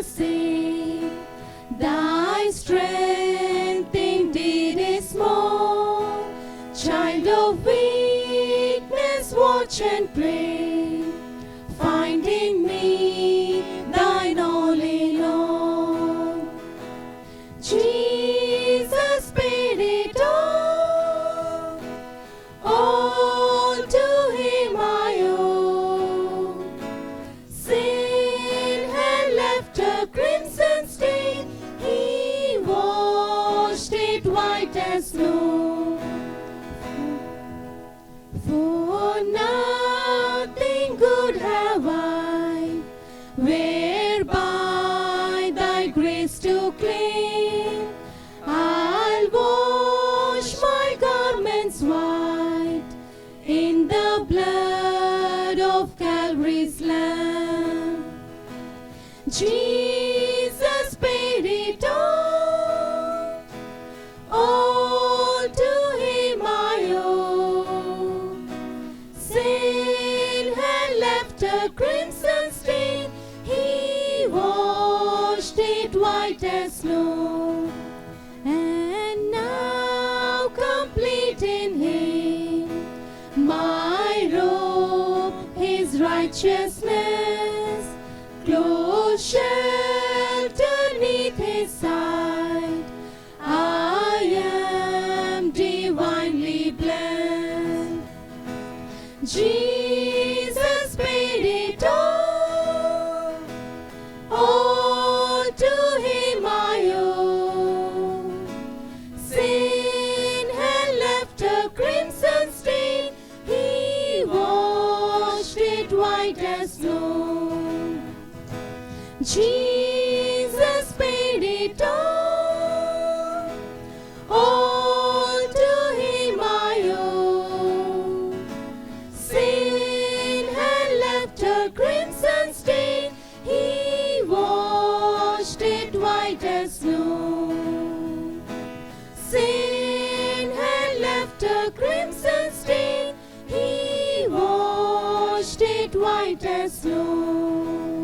sing. Thy strength indeed is small. Child of weakness, watch and pray. Find in me thine all in all. Jesus paid it all to him I owe. Sin had left a crimson stain, he washed it white as snow. For nothing good have I, whereby thy grace to claim. I'll wash my garments white in the blood of Calvary's Lamb. Jesus paid it all to him I owe. Sin had left a crimson stain, he washed it white as snow. And now complete in him, my robe, his righteousness, close shelter neath his side. I am divinely blessed. Jesus paid it all to him I owe. Sin had left a crimson stain, he washed it white as snow. Jesus paid it all to him I owe. Sin had left a crimson stain, he washed it white as snow. Sin had left a crimson stain, he washed it white as snow.